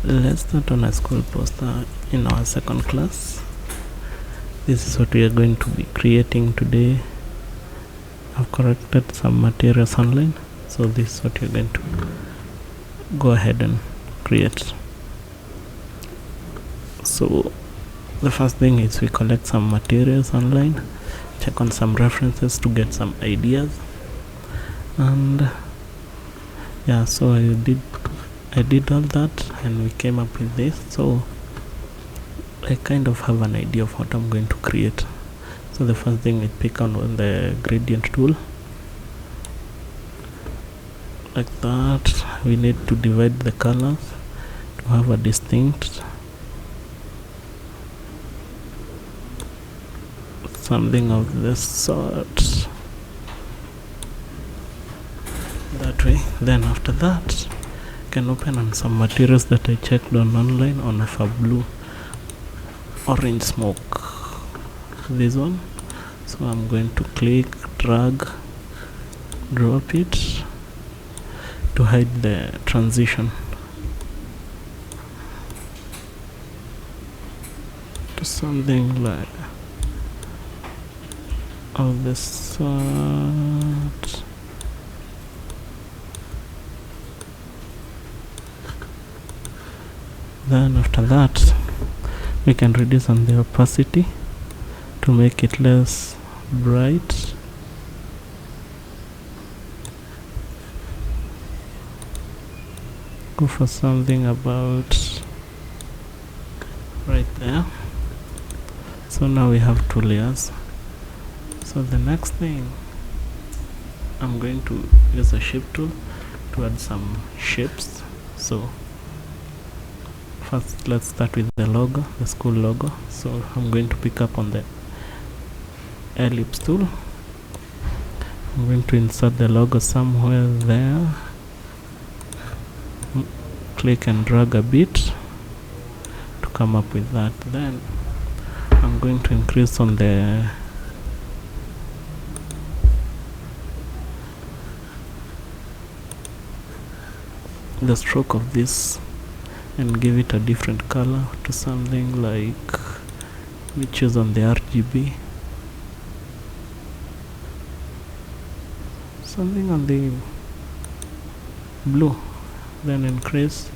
Let's start on a school poster in our second class. This is what we are going to be creating today. I've corrected some materials online, so this is what you're going to go ahead and create. So the first thing is we collect some materials online, check on some references to get some ideas, and yeah, so I did all that and we came up with this. So I kind of have an idea of what I'm going to create. So the first thing is pick on the gradient tool like that. We need to divide the colors to have a distinct something of this sort, that way. Then after that, can open on some materials that I checked on online on a blue orange smoke, this one. So I'm going to click, drag, drop it to hide the transition to something like of this sort. Then after that, we can reduce on the opacity to make it less bright. Go for something about right there. So now we have two layers. So the next thing, I'm going to use a shape tool to add some shapes. So first, let's start with the logo, the school logo. So I'm going to pick up on the ellipse tool. I'm going to insert the logo somewhere there. Click and drag a bit to come up with that. Then I'm going to increase on the stroke of this and give it a different color to something like, we choose on the RGB, something on the blue, then increase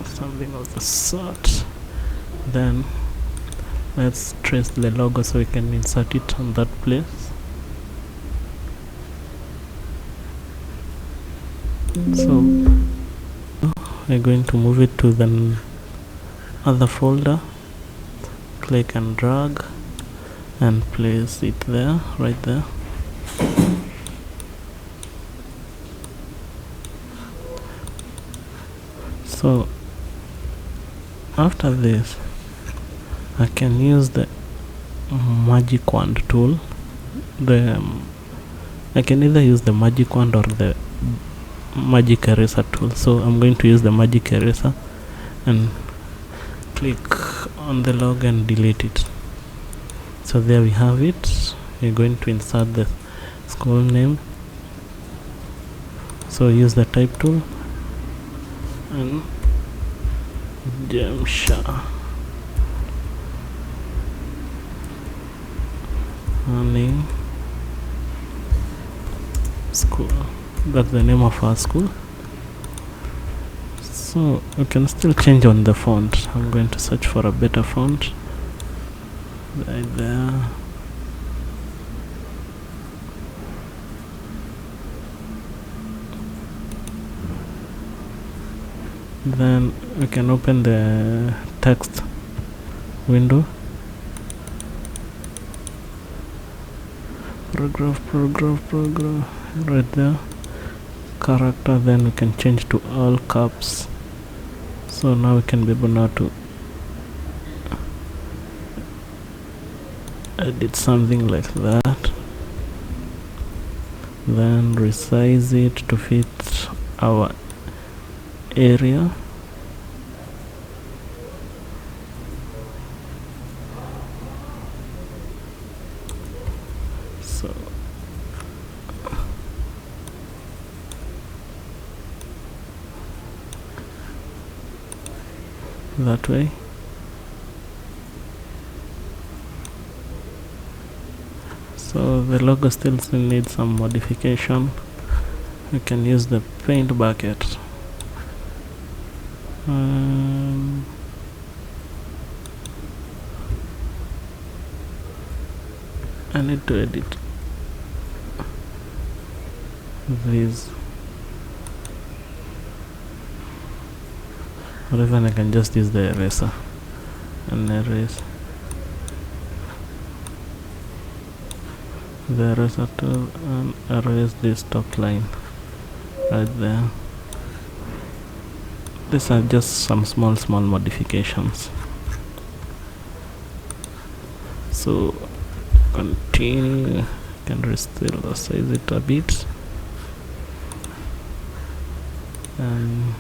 something of the sort. Then let's trace the logo so we can insert it on that place. So we're going to move it to the other folder, click and drag and place it there, right there. So after this, I can use the magic wand tool. I can either use the magic wand or the magic eraser tool. So I'm going to use the magic eraser and click on the logo and delete it. So there we have it. We're going to insert the school name. So use the type tool and JEMSHAH Learning School. That's the name of our school. So we can still change on the font. I'm going to search for a better font right there. Then we can open the text window, paragraph right there, character. Then we can change to all caps. So now we can be able now to edit something like that, then resize it to fit our area. So that way. So the logo still needs some modification. We can use the paint bucket. I need to edit these, or even I can just use the eraser and erase the eraser tool and erase this top line right there. These are just some small modifications. So continue, can still size it a bit, and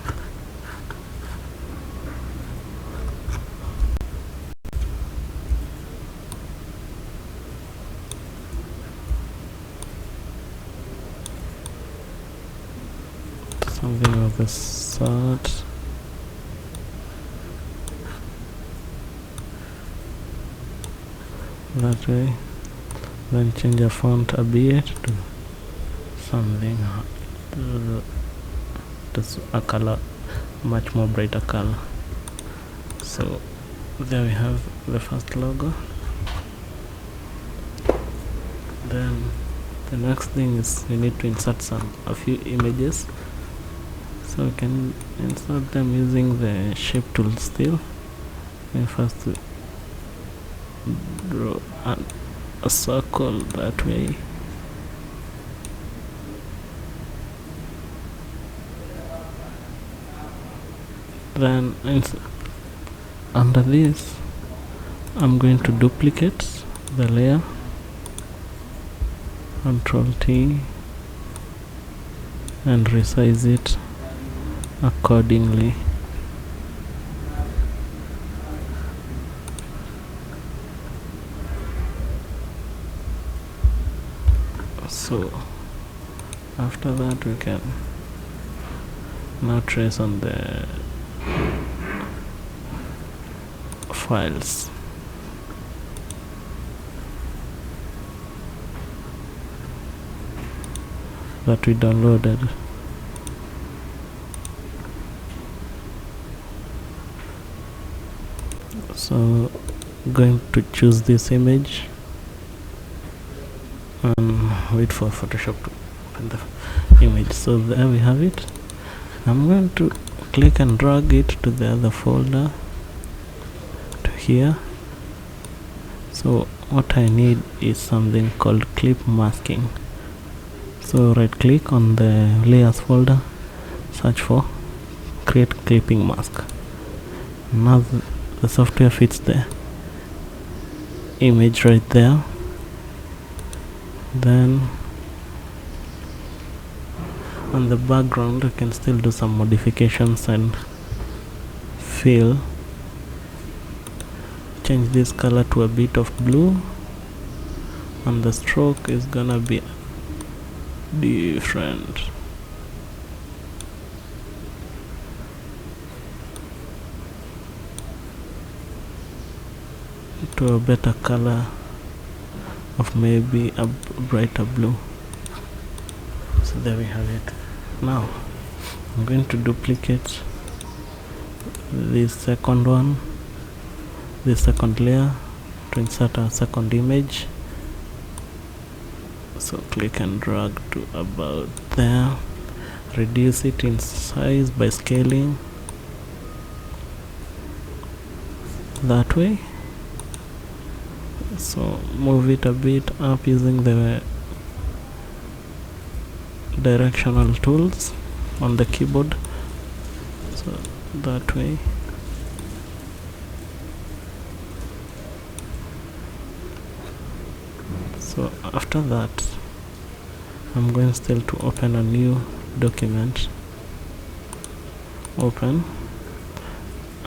something of the sort. That way. Then change the font a bit to something to a color, much more brighter color. So there we have the first logo. Then the next thing is we need to insert a few images. So we can insert them using the shape tool still. And first draw a circle that way. Then under this I'm going to duplicate the layer, Ctrl T, and resize it accordingly. So after that we can now trace on the files. That we downloaded. So going to choose this image and wait for Photoshop to open the image. So there we have it. I'm going to click and drag it to the other folder, to here. So what I need is something called clip masking. So right click on the layers folder, search for create clipping mask. Now the software fits the image right there. Then on the background you can still do some modifications and fill. Change this color to a bit of blue, and the stroke is gonna be different. To a better color of maybe a brighter blue. So there we have it. Now I'm going to duplicate this second one, this second layer, to insert a second image. So click and drag to about there. Reduce it in size by scaling that way. So move it a bit up using the directional tools on the keyboard. So that way. So after that I'm going still to open a new document. Open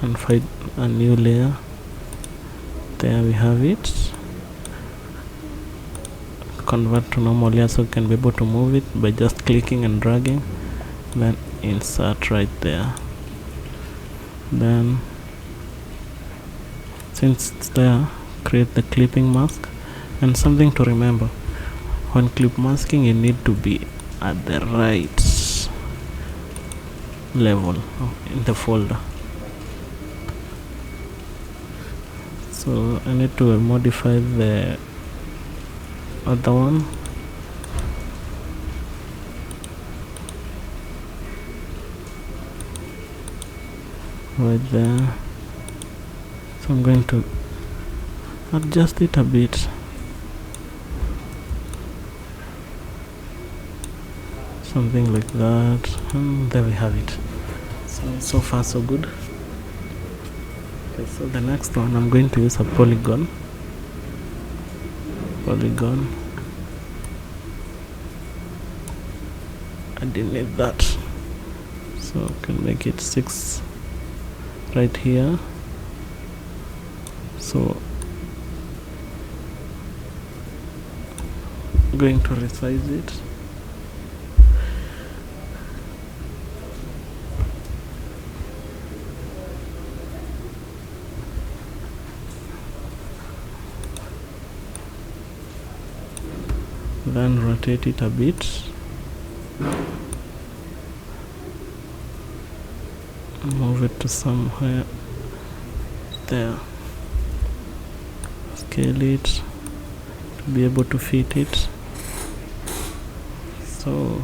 and find a new layer. There we have it. Convert to normal layer so you can be able to move it by just clicking and dragging, then insert right there. Then since it's there, create the clipping mask. And something to remember, when clip masking, you need to be at the right level in the folder. So I need to modify the other one. Right there. So I'm going to adjust it a bit. Something like that, and there we have it. So far so good. Okay, so the next one, I'm going to use a polygon. I didn't need that, so I can make it 6 right here. So I'm going to resize it. Then rotate it a bit. Move it to somewhere there. Scale it to be able to fit it. So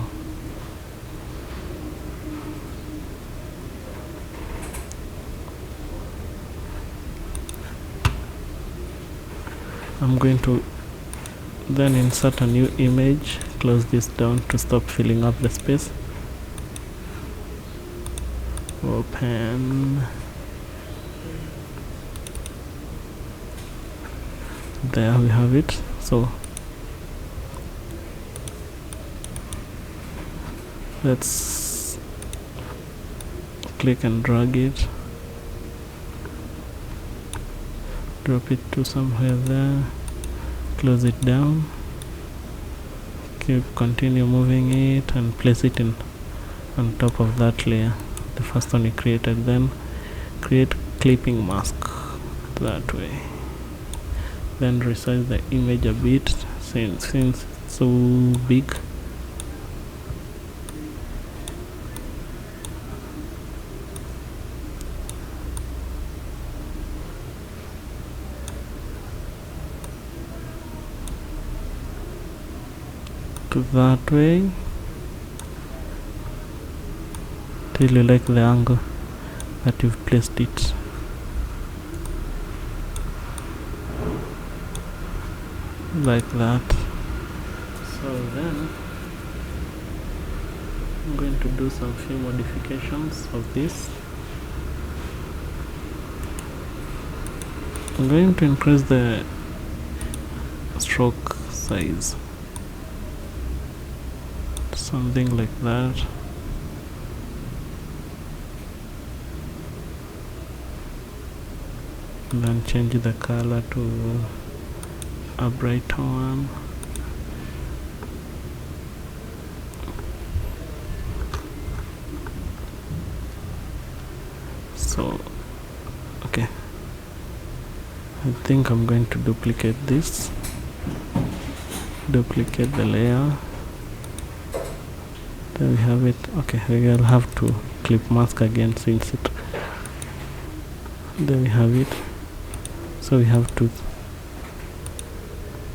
I'm going to then insert a new image, close this down to stop filling up the space. Open. There we have it. So let's click and drag it, drop it to somewhere there, close it down, continue moving it and place it in on top of that layer, the first one you created. Then create clipping mask that way, then resize the image a bit since it's so big. To that way till you like the angle that you've placed it. Like that. So then I'm going to do some few modifications of this. I'm going to increase the stroke size, something like that. And then change the color to a brighter one. So okay, I think I'm going to duplicate this, duplicate the layer. There we have it. Okay, we'll have to clip mask again since it. There we have it. So we have to.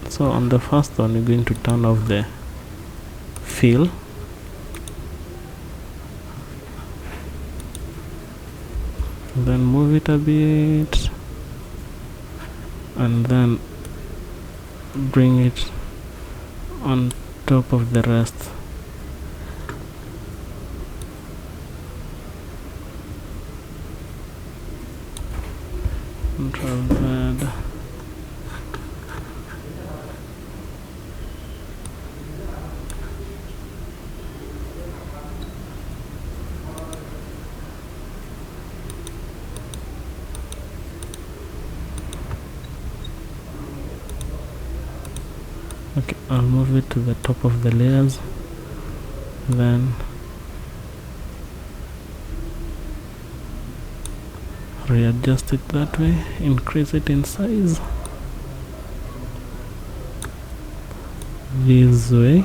So on the first one, we're going to turn off the fill. Then move it a bit, and then bring it on top of the rest. Control Z. Okay, I'll move it to the top of the layers, then readjust it that way, increase it in size this way.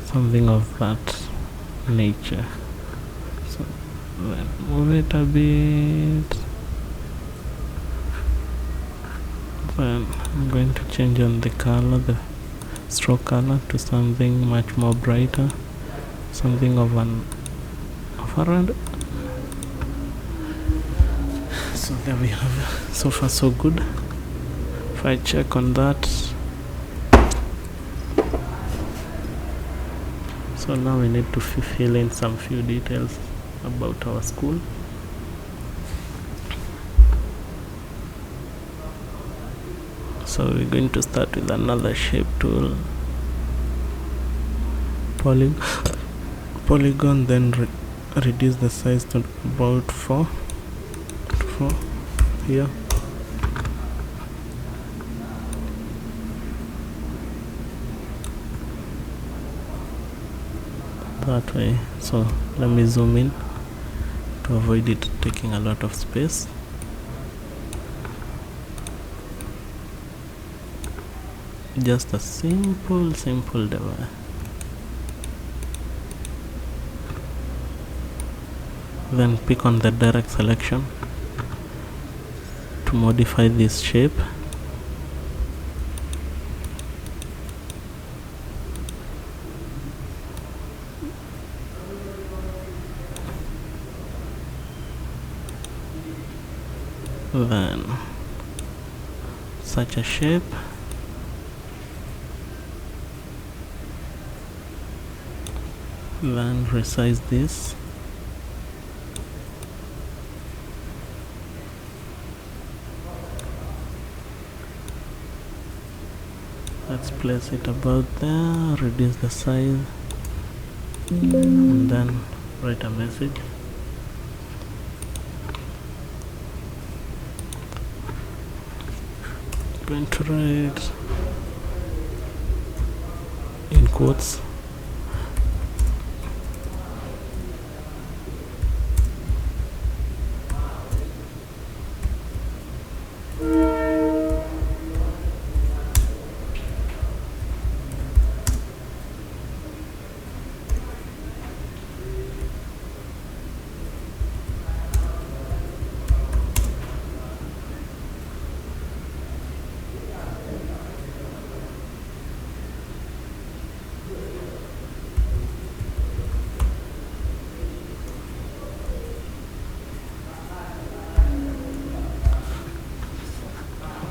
Something of that nature. So then move it a bit. Then I'm going to change on the color, the stroke color, to something much more brighter, something of a red. So there we have it. So far so good. If I check on that, so now we need to fill in some few details about our school. So we're going to start with another shape tool, polygon, then reduce the size to about 4 here. That way. So let me zoom in to avoid it taking a lot of space. Just a simple device. Then pick on the direct selection to modify this shape. Then such a shape. Then resize this. Let's place it about there, reduce the size, and then write a message. Going to write in quotes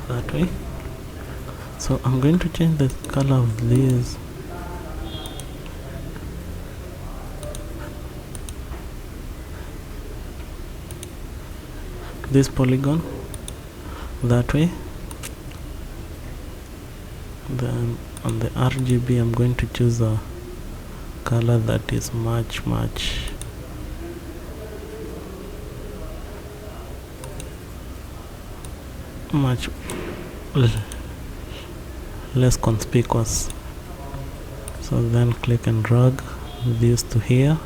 that way. So I'm going to change the color of this polygon that way. Then on the RGB I'm going to choose a color that is much less conspicuous. So then click and drag this to here.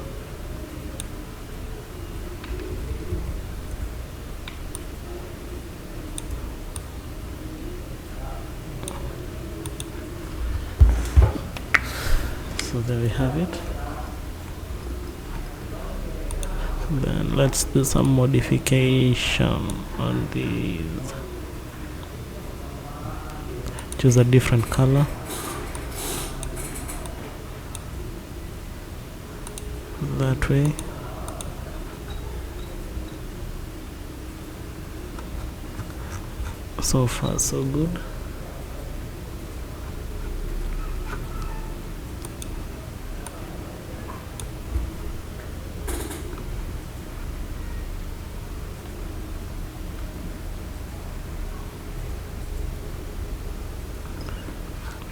So there we have it. Then let's do some modification on these. Choose a different color. That way. So far so good.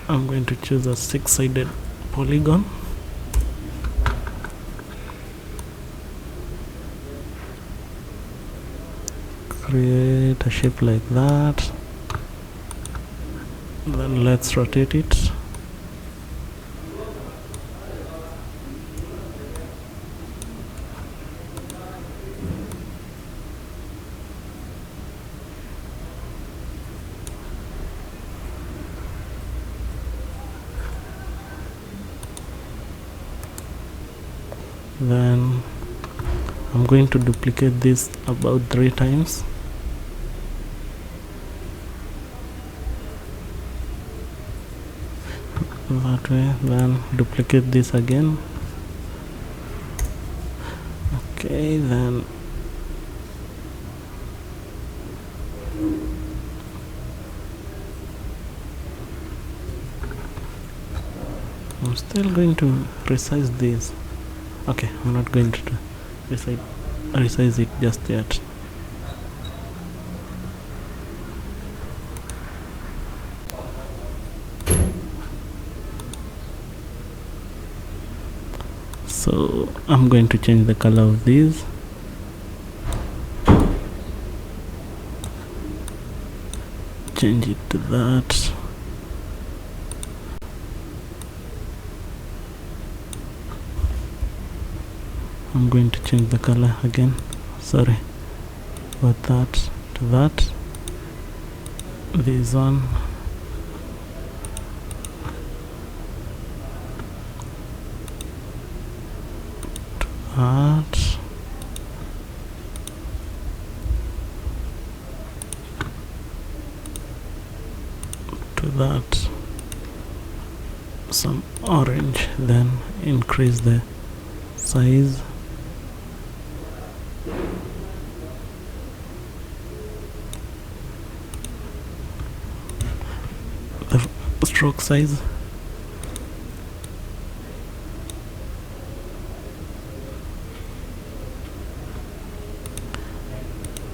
I'm going to choose a 6-sided polygon. Create a shape like that. Then let's rotate it. Then I'm going to duplicate this about 3 times. That way. Then duplicate this again. Okay, then I'm still going to resize this. Okay, I'm not going to resize it just yet. So I'm going to change the color of these. Change it to that. I'm going to change the color again. Sorry about that, to that. This one. That. To that. Some orange, then increase the size. The stroke size.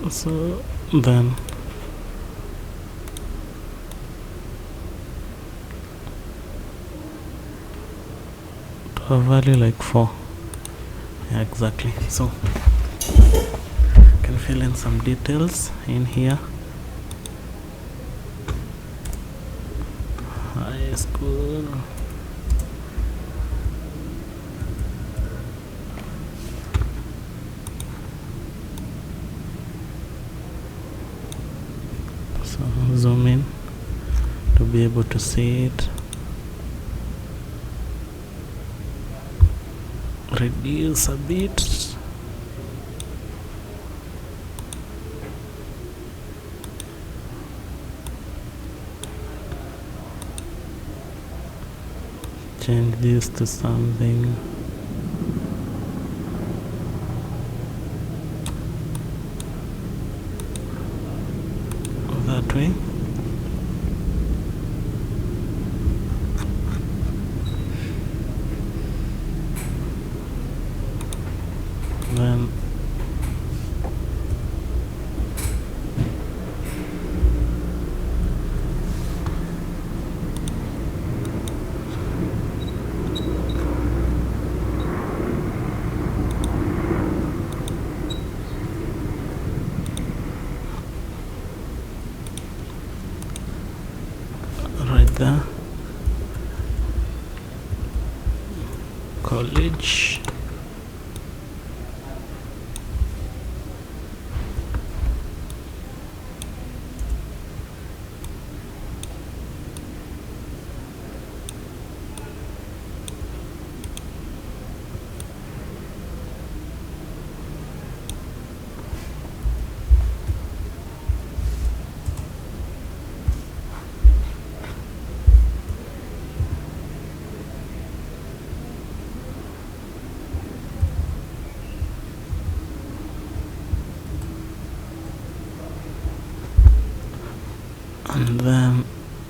So then to a value like 4. Yeah, exactly. So can fill in some details in here. High school. So zoom in to be able to see it. Reduce a bit. Change this to something. That way. Then right there. College. And then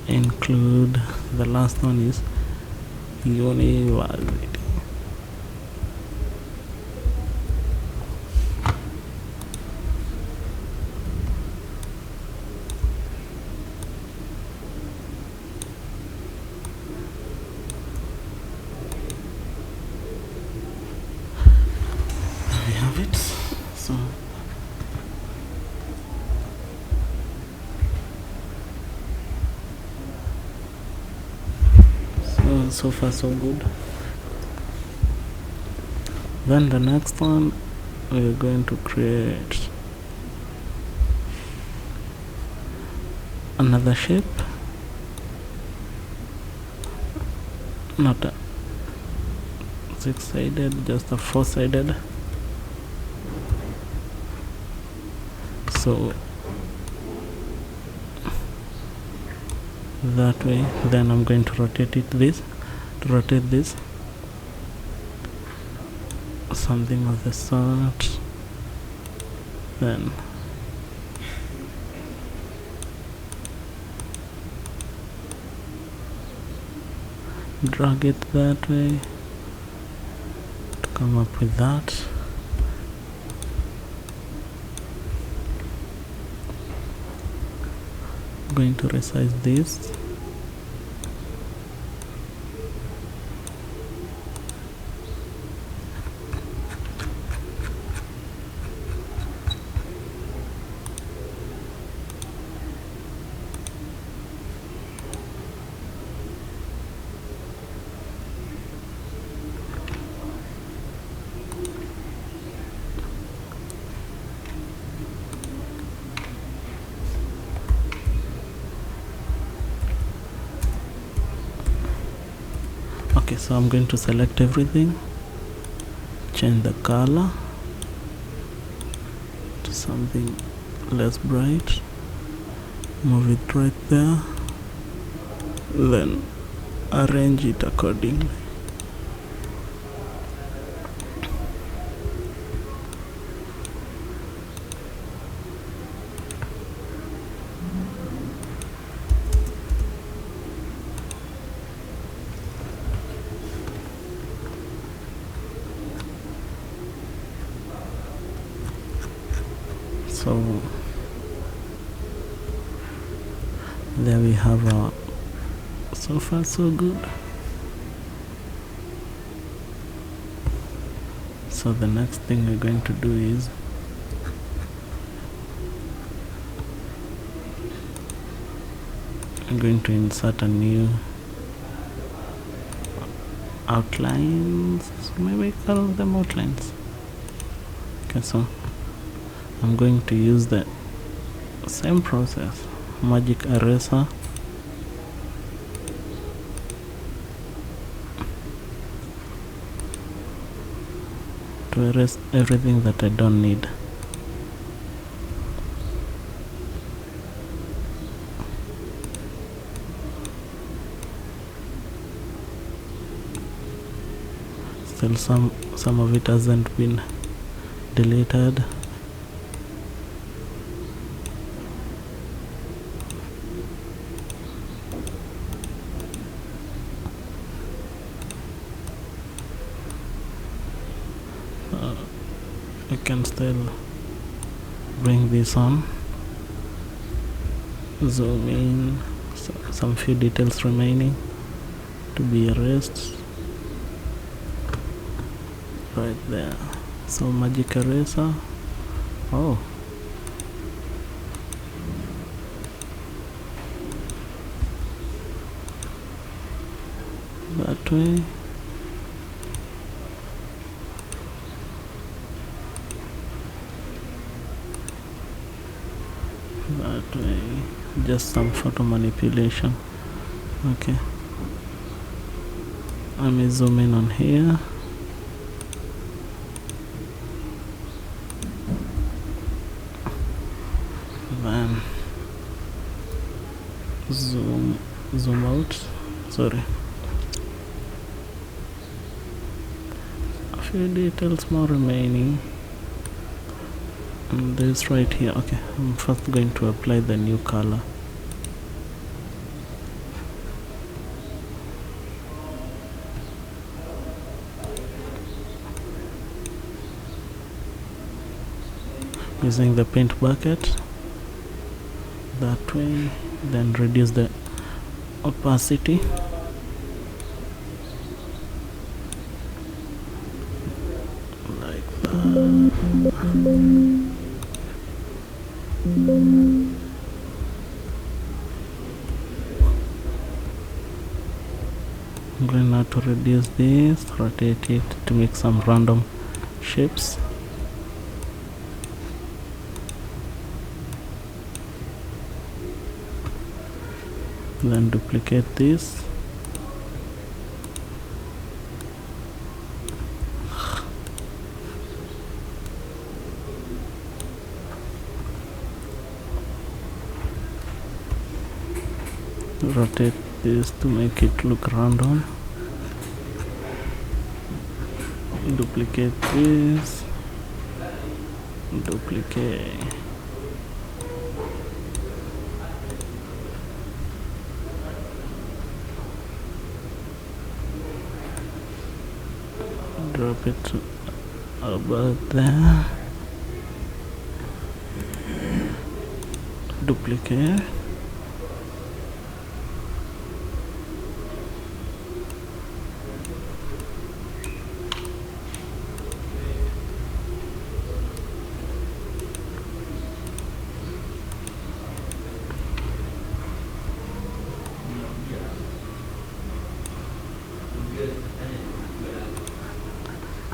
include the last one is university. There we have it. So far so good. Then the next one, we're going to create another shape, not a 6-sided, just a 4-sided. So that way, then I'm going to rotate this something of the sort, then drag it that way to come up with that. I'm going to resize this. Okay, so I'm going to select everything, change the color to something less bright, move it right there, then arrange it accordingly. So there we have our, so far so good. So the next thing we're going to do is I'm going to insert a new outlines, maybe call them outlines. Okay, so I'm going to use the same process, magic eraser, to erase everything that I don't need. Still some of it hasn't been deleted. I can still bring this on, zoom in, some few details remaining to be erased right there. So magic eraser, oh, that way. That way, just some photo manipulation. Okay, let me zoom in on here. Then zoom out. Sorry, a few details more remaining. And this right here. Okay, I'm first going to apply the new color. Using the paint bucket that way, then reduce the opacity. Like that. I'm going now to reduce this, rotate it to make some random shapes. Then duplicate this. rotate this to make it look random. Duplicate this, duplicate, drop it about there, duplicate,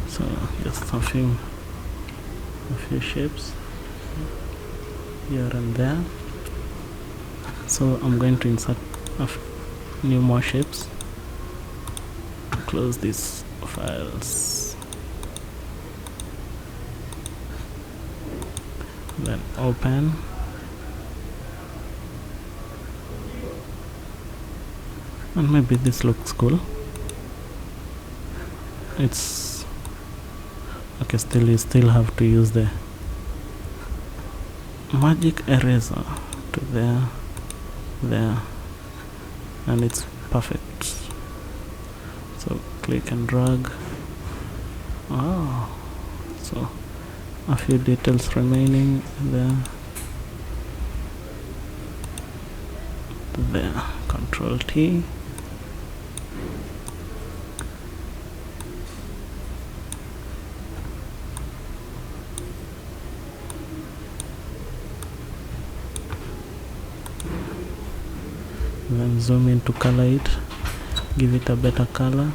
so just a few shapes here and there. So I'm going to insert new more shapes. Close these files, then open, and maybe this looks cool. It's okay. Still, you still have to use the magic eraser to there, and it's perfect. So click and drag. So a few details remaining there. Control T. Then zoom in to color it, give it a better color.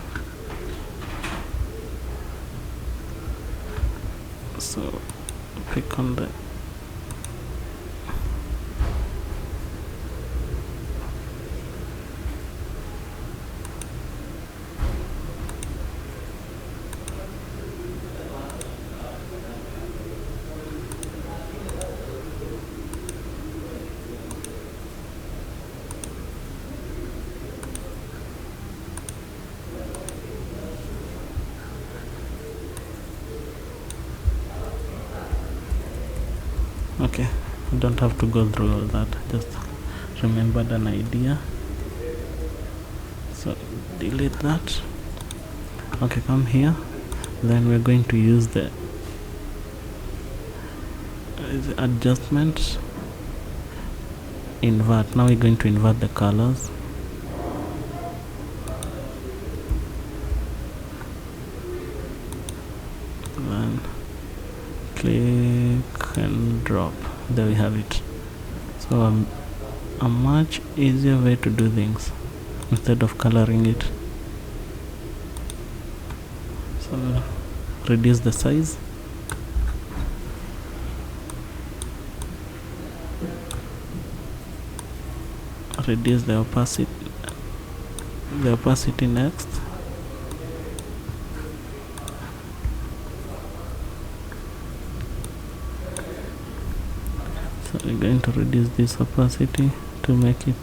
So pick on the okay, you don't have to go through all that, just remembered an idea. So delete that. Okay, come here. Then we're going to use the adjustment, invert. Now we're going to invert the colors. Then click and drop. There we have it. So a much easier way to do things instead of coloring it. So reduce the size, reduce the opacity next. So we're going to reduce this opacity to make it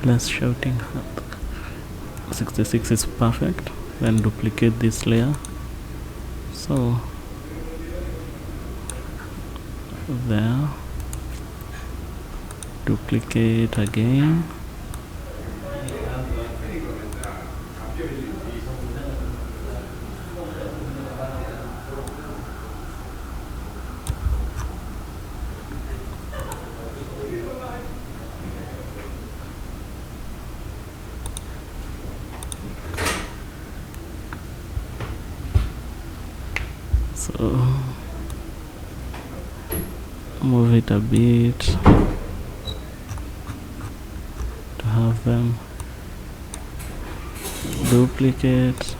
less shouting. 66 is perfect. Then duplicate this layer. So there, duplicate again. So move it a bit to have them duplicate.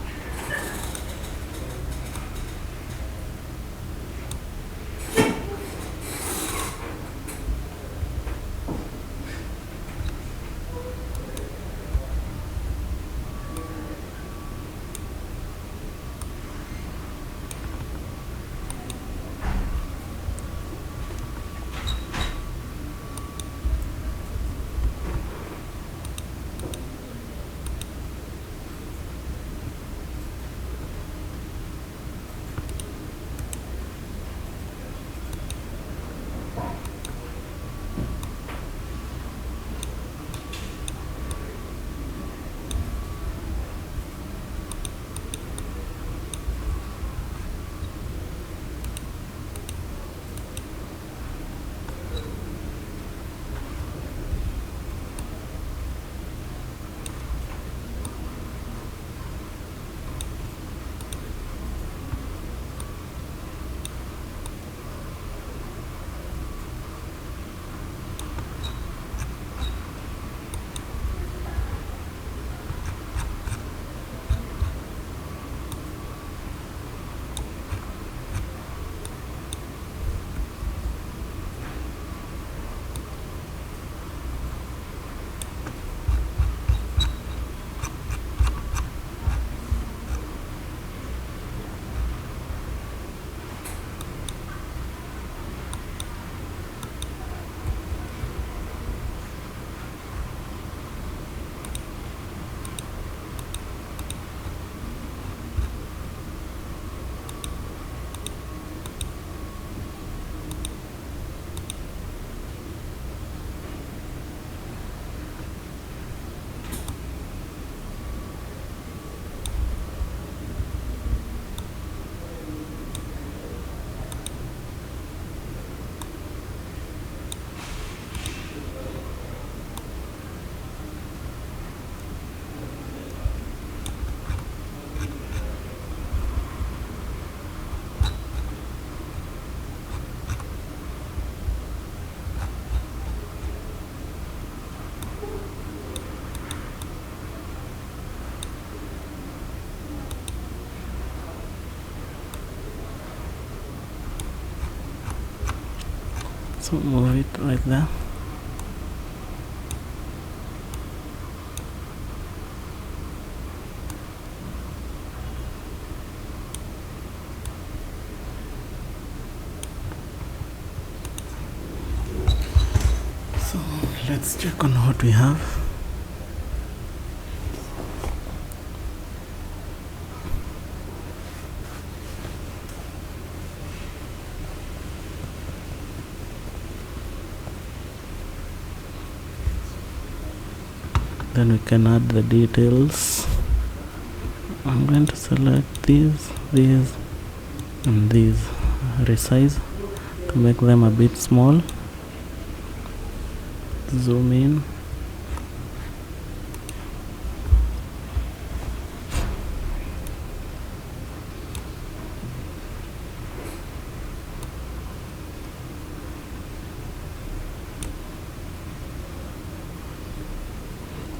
So move it right there. So let's check on what we have. Then we can add the details. I'm going to select these, and these, resize to make them a bit small. Zoom in.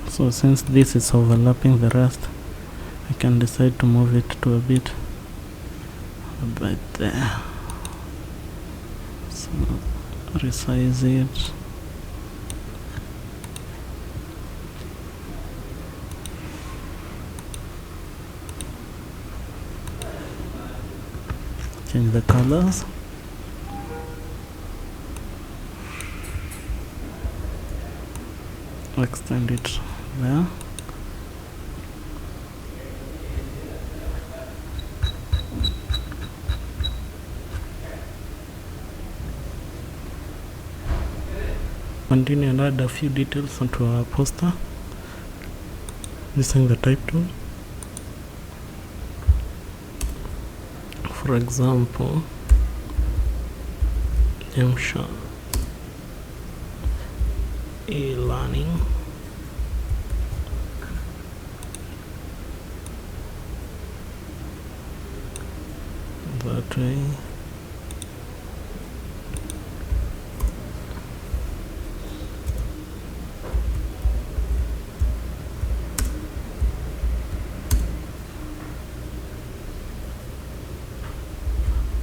So since this is overlapping the rest, I can decide to move it to a bit about there. So resize it. Change the colors. Extend it there. Continue and add a few details onto our poster using the type tool. For example, JEMSHAH e-learning. That way.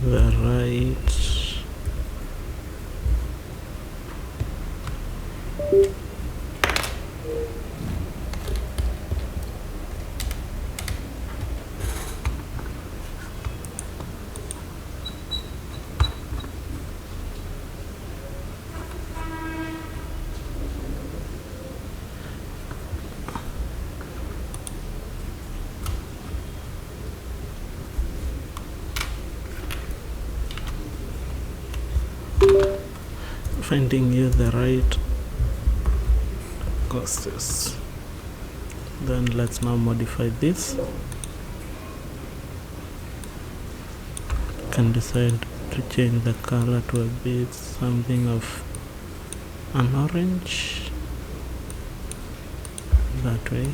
The right. Finding you the right courses. Then let's now modify this. Can decide to change the color to a bit something of an orange. That way.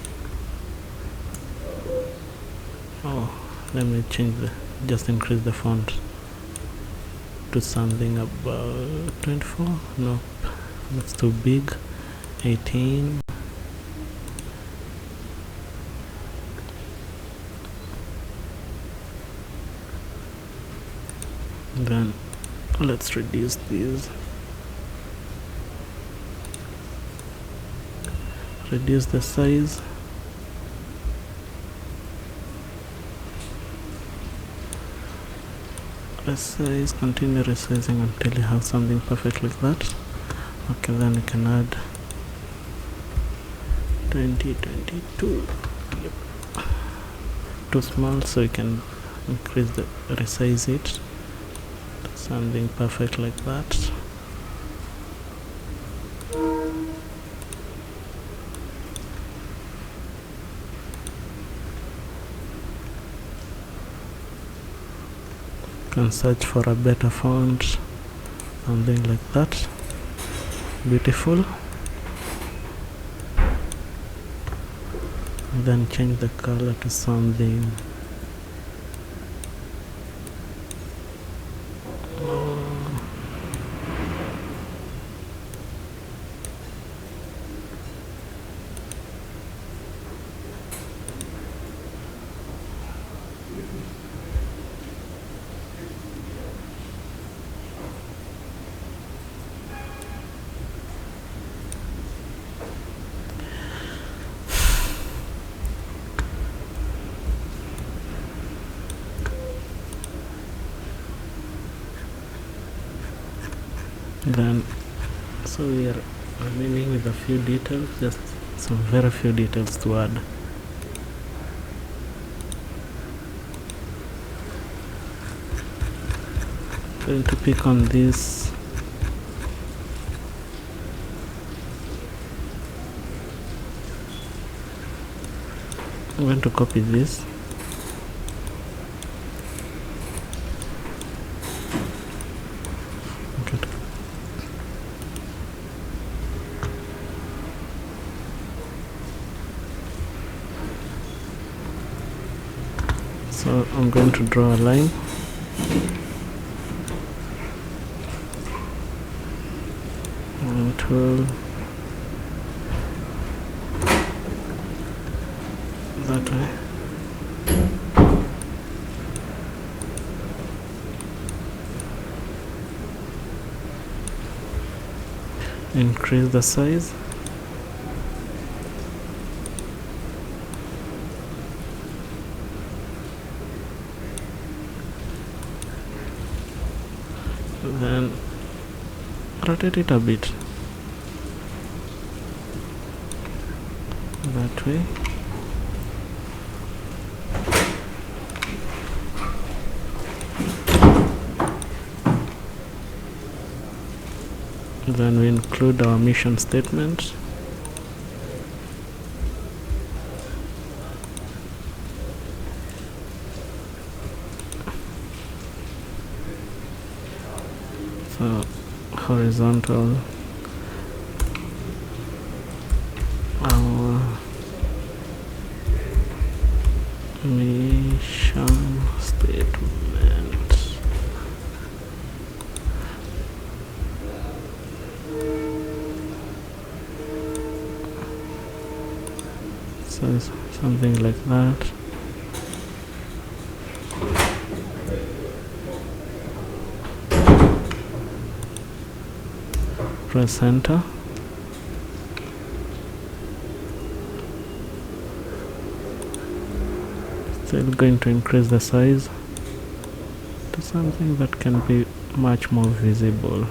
Oh, let me change just increase the font to something about 24. Nope, that's too big. 18. Then let's reduce these. Reduce the size. Resize, continue resizing until you have something perfect like that. Okay, then you can add 2022. Yep. Too small, so you can increase the resize it to something perfect like that. Can search for a better font, something like that. Beautiful. Then change the color to something Then so we are remaining with a few details, just some very few details to add. Going to pick on this I'm going to copy this. So I'm going to draw a line. And 12 that way. Increase the size. Then rotate it a bit that way. Then we include our mission statement. So horizontal, our mission statement. So something like that. Press enter. Still going to increase the size to something that can be much more visible.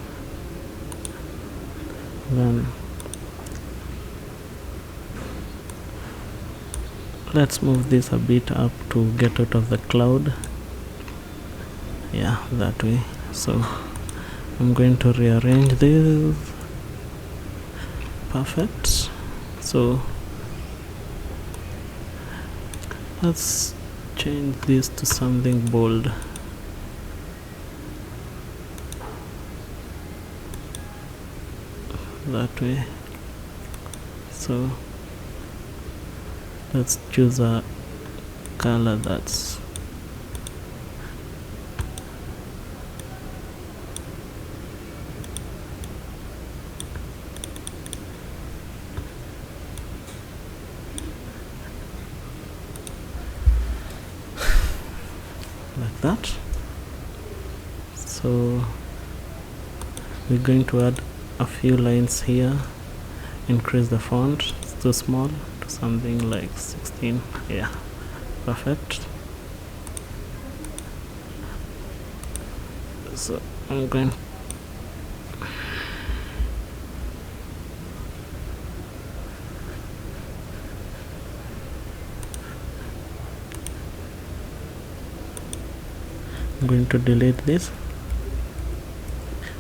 Then let's move this a bit up to get out of the cloud. Yeah, that way. So I'm going to rearrange this. Perfect. So let's change this to something bold. That way. So let's choose a color that's like that. So we're going to add a few lines here. Increase the font, it's too small, to something like 16. Yeah, perfect. So I'm going to delete this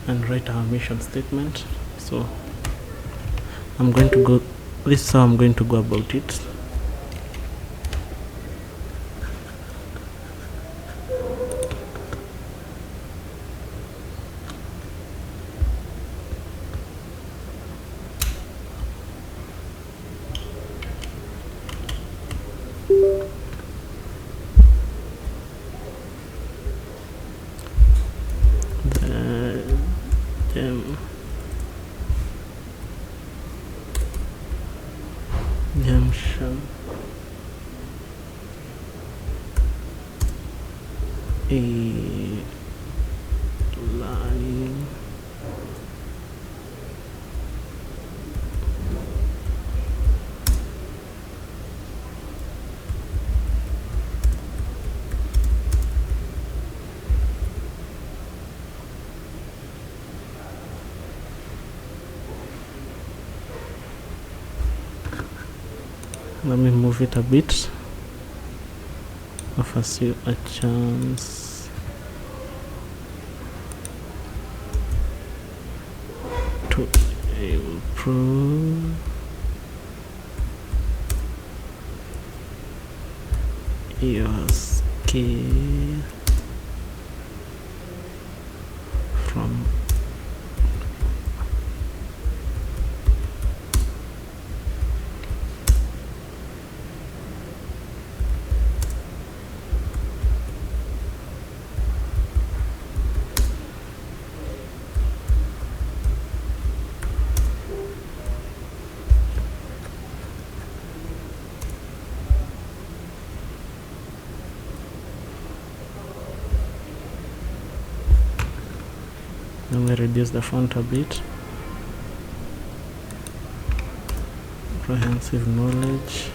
and write our mission statement. So I'm going to go, this is how I'm going to go about it. JEMSHAH line Let me move it a bit. Offers you a chance to improve your skill from Let me reduce the font a bit. Comprehensive knowledge.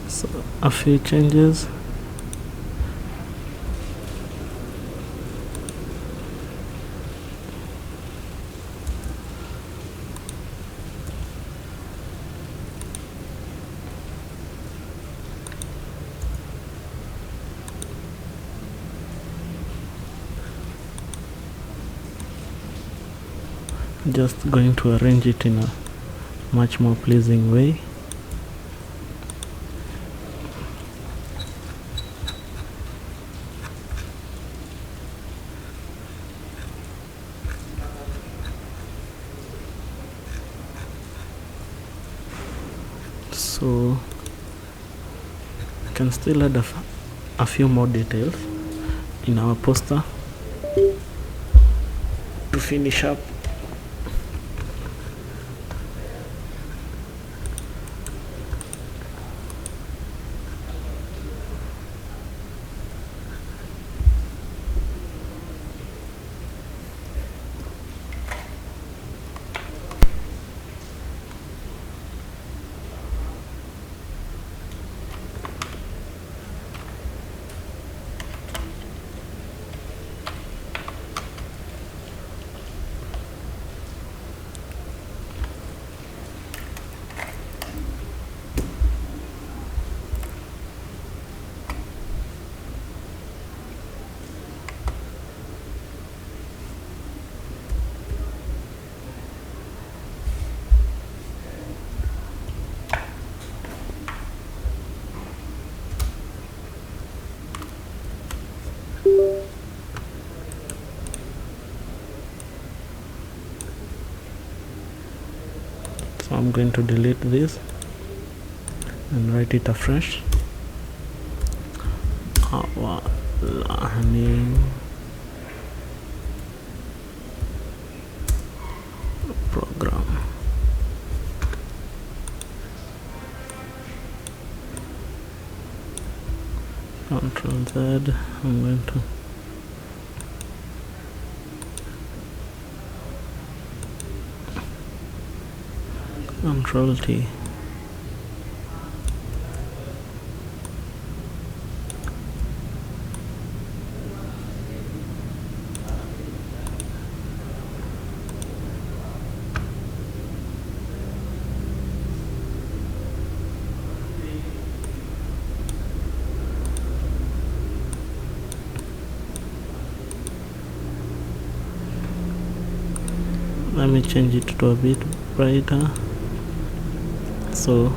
So a few changes. Just going to arrange it in a much more pleasing way. So I can still add a few more details in our poster to finish up. So I'm going to delete this and write it afresh. Our learning program. Control Z. I'm going to Control T. Let me change it to a bit brighter so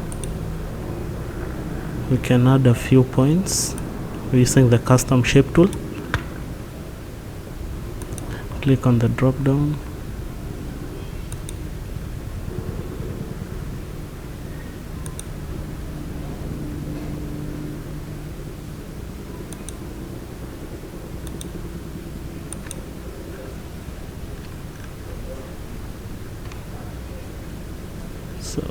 we can add a few points using the custom shape tool. Click on the drop down, so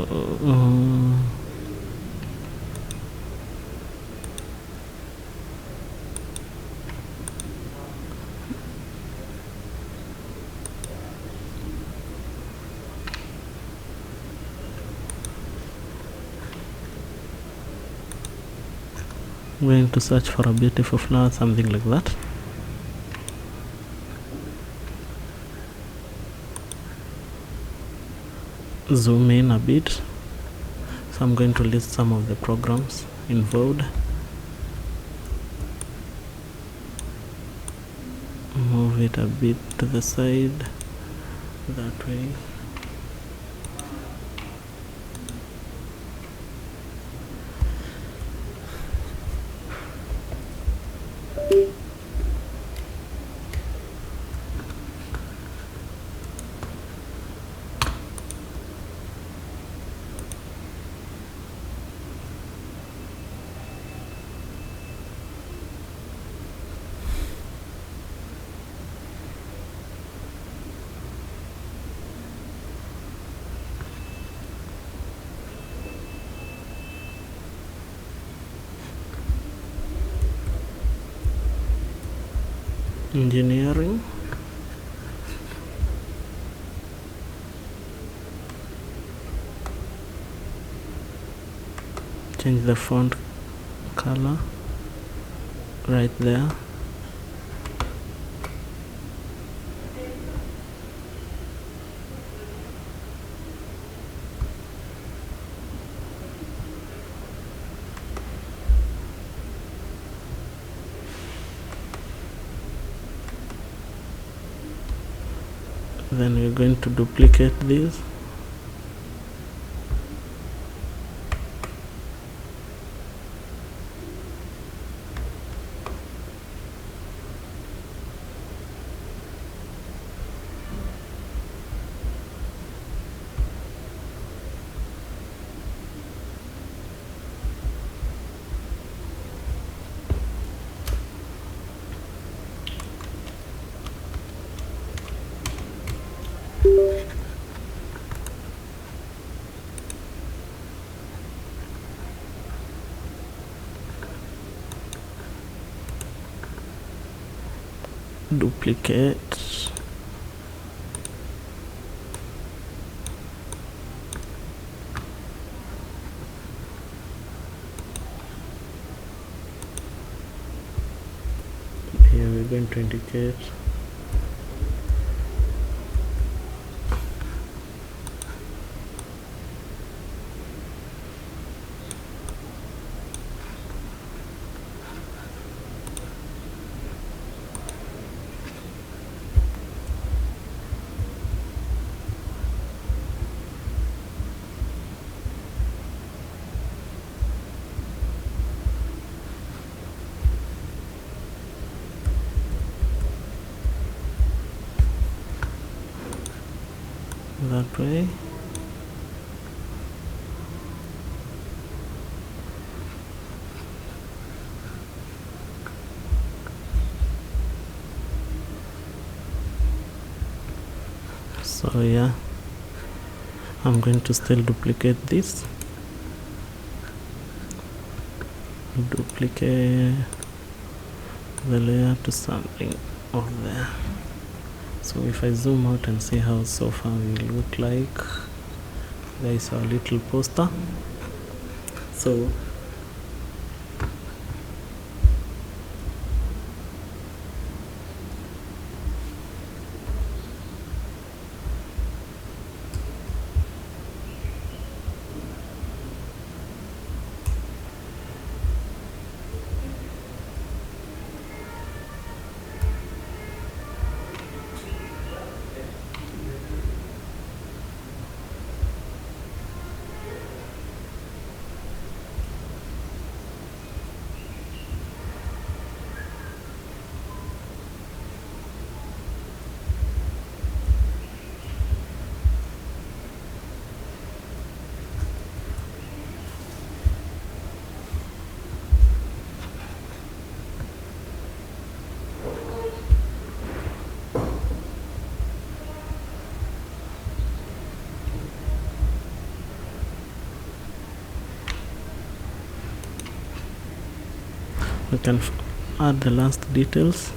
I'm going to search for a beautiful flower, something like that. Zoom in a bit. So I'm going to list some of the programs involved. Move it a bit to the side, that way. Engineering, change the font color right there. Then we're going to duplicate this. Duplicate. Here we're going to indicate that way. So yeah, I'm going to still duplicate this. Duplicate the layer to something over there. So if I zoom out and see how so far will look like, there is our little poster. So we can add the last details.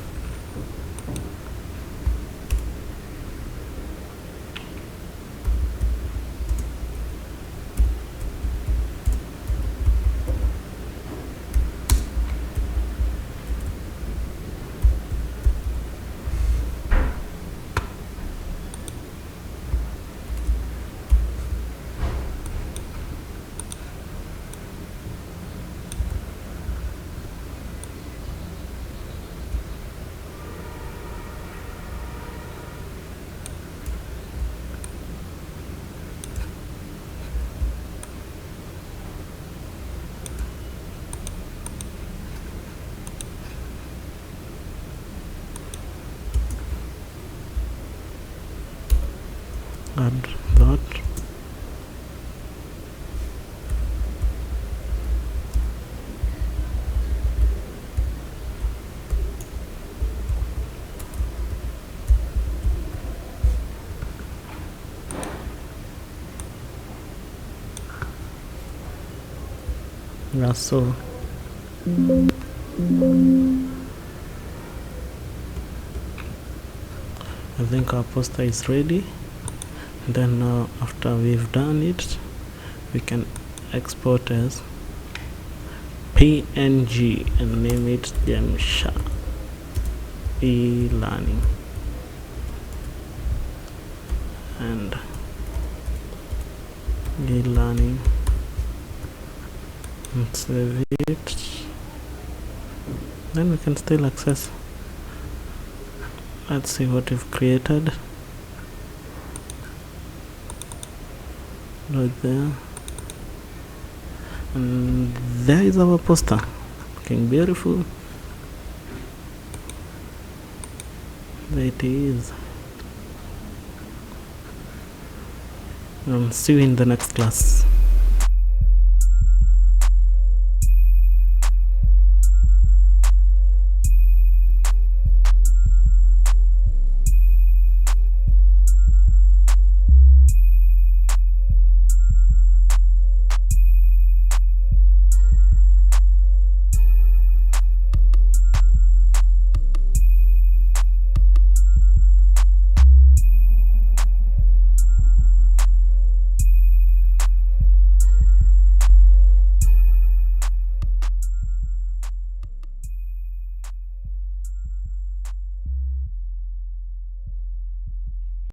Add that. Yeah, so I think our poster is ready. Then after we've done it, we can export as PNG and name it JEMSHAH e-learning and e-learning and save it. Then we can still access. Let's see what we've created right there, and there is our poster, looking beautiful. There it is. See you in the next class.